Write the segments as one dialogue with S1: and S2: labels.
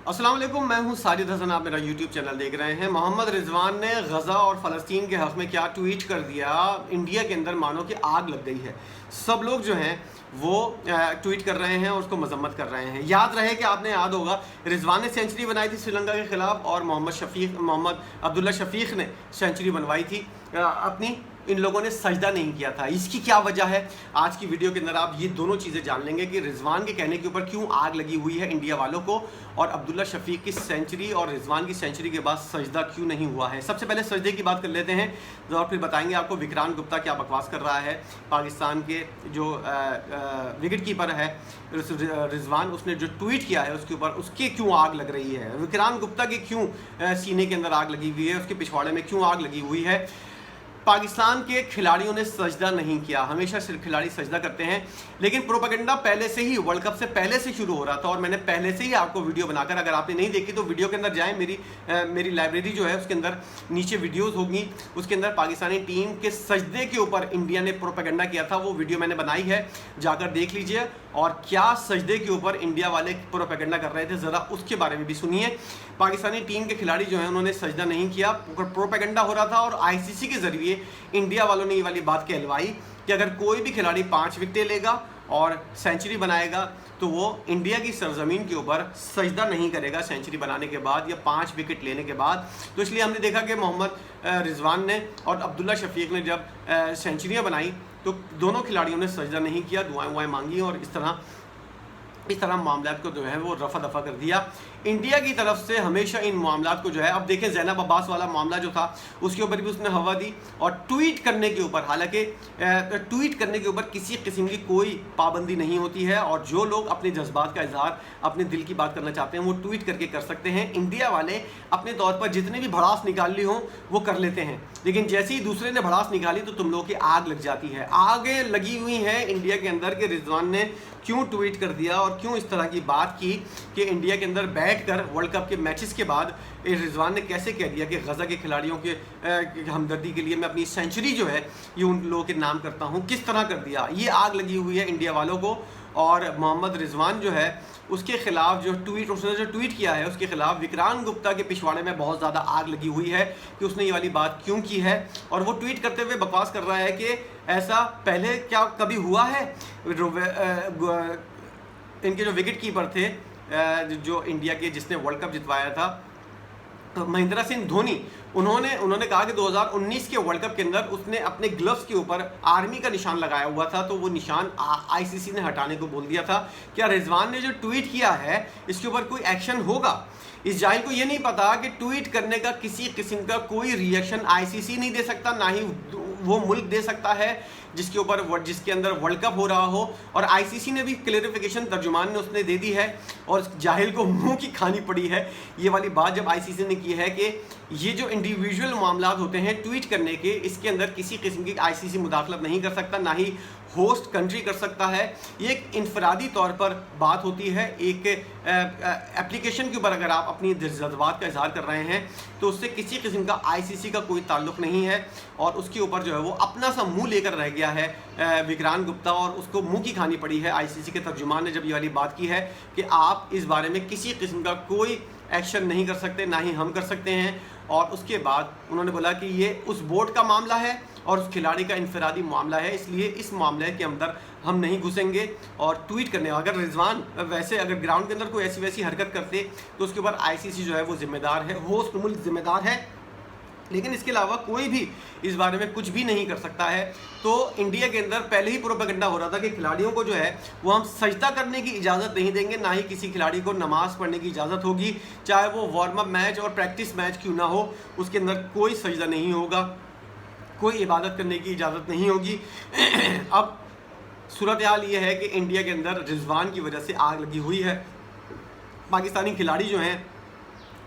S1: अस्सलाम वालेकुम, मैं हूं साजिद हसन। आप मेरा यूट्यूब चैनल देख रहे हैं। मोहम्मद रिजवान ने गज़ा और फ़लस्तीन के हक़ में क्या ट्वीट कर दिया, इंडिया के अंदर मानो कि आग लग गई है। सब लोग जो हैं वो ट्वीट कर रहे हैं और उसको मजम्मत कर रहे हैं। याद रहे कि आपने याद होगा रिजवान ने सेंचुरी बनाई थी श्रीलंका के ख़िलाफ़ और मोहम्मद अब्दुल्ला शफीक ने सेंचुरी बनवाई थी अपनी। इन लोगों ने सजदा नहीं किया था। इसकी क्या वजह है, आज की वीडियो के अंदर आप ये दोनों चीज़ें जान लेंगे कि रिजवान के कहने के ऊपर क्यों आग लगी हुई है इंडिया वालों को, और अब्दुल्ला शफीक की सेंचुरी और रिजवान की सेंचुरी के बाद सजदा क्यों नहीं हुआ है। सबसे पहले सजदे की बात कर लेते हैं और फिर बताएंगे आपको विक्रांत गुप्ता क्या बकवास कर रहा है। पाकिस्तान के जो विकेट कीपर है रिजवान, उसने जो ट्वीट किया है उसके ऊपर उसके क्यों आग लग रही है। विक्रांत गुप्ता के क्यों सीने के अंदर आग लगी हुई है, उसके पिछवाड़े में क्यों आग लगी हुई है। पाकिस्तान के खिलाड़ियों ने सजदा नहीं किया। हमेशा सिर्फ खिलाड़ी सजदा करते हैं, लेकिन प्रोपेगेंडा पहले से ही वर्ल्ड कप से पहले से शुरू हो रहा था और मैंने पहले से ही आपको वीडियो बनाकर, अगर आपने नहीं देखी तो वीडियो के अंदर जाएं, मेरी लाइब्रेरी जो है उसके अंदर नीचे वीडियोस होगी, उसके अंदर पाकिस्तानी टीम के सजदे के ऊपर इंडिया ने प्रोपेगेंडा किया था, वो वीडियो मैंने बनाई है, जाकर देख लीजिए। और क्या सजदे के ऊपर इंडिया वाले प्रोपेगेंडा कर रहे थे, ज़रा उसके बारे में भी सुनिए। पाकिस्तानी टीम के खिलाड़ी जो हैं उन्होंने सजदा नहीं किया, प्रोपेगेंडा हो रहा था और आईसीसी के ज़रिए इंडिया वालों ने ये वाली बात कहलवाई कि अगर कोई भी खिलाड़ी 5 विकेटें लेगा और सेंचुरी बनाएगा तो वो इंडिया की सरजमीन के ऊपर सजदा नहीं करेगा सेंचुरी बनाने के बाद या 5 विकेट लेने के बाद। तो इसलिए हमने देखा कि मोहम्मद रिजवान ने और अब्दुल्ला शफीक ने जब सेंचुरियाँ बनाई तो दोनों खिलाड़ियों ने सजदा नहीं किया, दुआएं वुआएं मांगी और इस तरह मामलात को जो है वो रफा दफा कर दिया। इंडिया की तरफ से हमेशा इन मामलात को जो है, अब देखें ज़ैनब अब्बास वाला मामला जो था उसके ऊपर भी उसने हवा दी और ट्वीट करने के ऊपर, हालांकि ट्वीट करने के ऊपर किसी किस्म की कोई पाबंदी नहीं होती है और जो लोग अपने जज्बात का इजहार, अपने दिल की बात करना चाहते हैं वो ट्वीट करके कर सकते हैं। इंडिया वाले अपने तौर पर जितने भी भड़ास निकाल ली हो वो कर लेते हैं, लेकिन जैसे ही दूसरे ने भड़ास निकाली तो तुम लोगों की आग लग जाती है। आगे लगी हुई है इंडिया के अंदर कि रिजवान ने क्यों ट्वीट कर दिया और क्यों इस तरह की बात की कि इंडिया के अंदर बैठकर वर्ल्ड कप के मैचेस के बाद रिजवान ने कैसे कह दिया कि गज़ा के खिलाड़ियों के हमदर्दी के लिए मैं अपनी सेंचुरी जो है ये उन लोगों के नाम करता हूँ। किस तरह कर दिया, ये आग लगी हुई है इंडिया वालों को। और मोहम्मद रिजवान जो है उसके खिलाफ उसने जो ट्वीट किया है उसके खिलाफ विक्रांत गुप्ता के पिछवाड़े में बहुत ज़्यादा आग लगी हुई है कि उसने ये वाली बात क्यों की है। और वो ट्वीट करते हुए बकवास कर रहा है कि ऐसा पहले क्या कभी हुआ है। इनके जो विकेट कीपर थे जो इंडिया के, जिसने वर्ल्ड कप जितवाया था, महेंद्र सिंह धोनी, उन्होंने कहा कि 2019 के वर्ल्ड कप के अंदर उसने अपने ग्लव्स के ऊपर आर्मी का निशान लगाया हुआ था, तो वो निशान आईसीसी ने हटाने को बोल दिया था। क्या रिजवान ने जो ट्वीट किया है इसके ऊपर कोई एक्शन होगा? इस जाहिल को ये नहीं पता कि ट्वीट करने का किसी किस्म का कोई रिएक्शन आईसीसी नहीं दे सकता, ना ही वो मुल्क दे सकता है जिसके अंदर वर्ल्ड कप हो रहा हो। और आईसीसी ने भी क्लेरिफिकेशन तर्जुमान ने उसने दे दी है और जाहिल को मुंह की खानी पड़ी है ये वाली बात जब आईसीसी ने की है कि ये जो इंडिविजुअल मामलात होते हैं ट्वीट करने के, इसके अंदर किसी किस्म की आईसीसी मुदाखलत नहीं कर सकता, ना ही होस्ट कंट्री कर सकता है। ये एक इनफरादी तौर पर बात होती है। एक एप्लीकेशन के ऊपर अगर आप अपनी जज्बात का इजहार कर रहे हैं तो उससे किसी किस्म का आईसीसी का कोई ताल्लुक़ नहीं है और उसके ऊपर जो है वो अपना सा मुंह लेकर रह गया है विक्रांत गुप्ता और उसको मुंह की खानी पड़ी है आईसीसी के तर्जुमान ने जब ये वाली बात की है कि आप इस बारे में किसी किस्म का कोई एक्शन नहीं कर सकते, ना ही हम कर सकते हैं। और उसके बाद उन्होंने बोला कि ये उस बोर्ड का मामला है और उस खिलाड़ी का इनफरादी मामला है, इसलिए इस मामले के अंदर हम नहीं घुसेंगे। और ट्वीट करने, अगर रिजवान वैसे अगर ग्राउंड के अंदर कोई ऐसी वैसी हरकत करते तो उसके ऊपर आईसीसी जो है वो जिम्मेदार है, होस्ट मुल्क जिम्मेदार है, लेकिन इसके अलावा कोई भी इस बारे में कुछ भी नहीं कर सकता है। तो इंडिया के अंदर पहले ही प्रोपेगेंडा हो रहा था कि खिलाड़ियों को जो है वो हम सजदा करने की इजाज़त नहीं देंगे, ना ही किसी खिलाड़ी को नमाज पढ़ने की इजाज़त होगी, चाहे वो वार्म अप मैच और प्रैक्टिस मैच क्यों ना हो, उसके अंदर कोई सजदा नहीं होगा, कोई इबादत करने की इजाज़त नहीं होगी। अब सूरत हाल ये है कि इंडिया के अंदर रिजवान की वजह से आग लगी हुई है। पाकिस्तानी खिलाड़ी जो हैं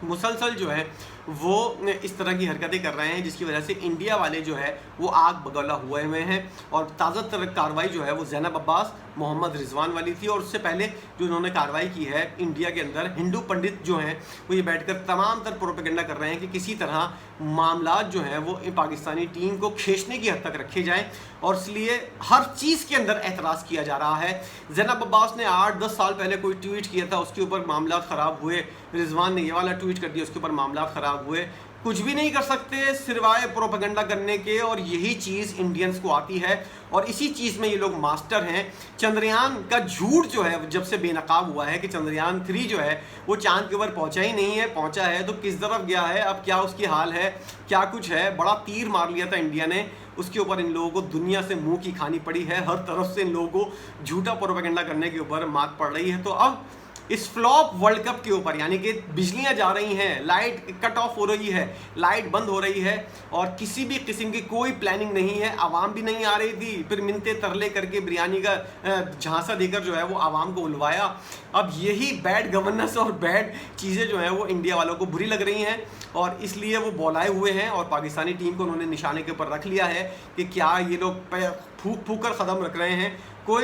S1: मुसलसल जो है वो इस तरह की हरकतें कर रहे हैं, जिसकी वजह से इंडिया वाले जो है वो आग बगौला हुए हैं। और ताज़ा तर कार्रवाई जो है वो ज़ैनब अब्बास, मोहम्मद रिजवान वाली थी। और उससे पहले जो उन्होंने कार्रवाई की है इंडिया के अंदर, हिंदू पंडित जो हैं वो ये बैठकर तमाम तर प्रोपेगेंडा कर रहे हैं कि किसी तरह मामला जो हैं वो पाकिस्तानी टीम को खींचने की हद तक रखे जाएं, और इसलिए हर चीज़ के अंदर एतराज़ किया जा रहा है। ज़ैनब अब्बास ने 8-10 साल पहले कोई ट्वीट किया था, उसके ऊपर मामला ख़राब हुए। रिजवान ने ये वाला ट्वीट कर दिया, उसके ऊपर मामला ख़राब हुए। कुछ भी नहीं कर सकते सिवाय प्रोपेगेंडा करने के, और यही चीज़ इंडियंस को आती है और इसी चीज़ में ये लोग मास्टर हैं। चंद्रयान का झूठ जो है जब से बेनकाब हुआ है कि चंद्रयान 3 जो है वो चांद के ऊपर पहुंचा ही नहीं है, पहुंचा है तो किस तरफ गया है, अब क्या उसकी हाल है, क्या कुछ है। बड़ा तीर मार लिया था इंडिया ने, उसके ऊपर इन लोगों को दुनिया से मुंह की खानी पड़ी है। हर तरफ से इन लोगों को झूठा प्रोपेगेंडा करने के ऊपर मात पड़ रही है। तो अब इस फ्लॉप वर्ल्ड कप के ऊपर, यानी कि बिजलियां जा रही हैं, लाइट कट ऑफ हो रही है, लाइट बंद हो रही है, और किसी भी किस्म की कोई प्लानिंग नहीं है, आवाम भी नहीं आ रही थी, फिर मिनते तरले करके बिरयानी का झांसा देकर जो है वो आवाम को उलवाया। अब यही बैड गवर्नेंस और बैड चीज़ें जो हैं वो इंडिया वालों को बुरी लग रही हैं, और इसलिए वो बौलाए हुए हैं और पाकिस्तानी टीम को उन्होंने निशाने के ऊपर रख लिया है कि क्या ये लोग फूक फूक कर कदम रख रहे हैं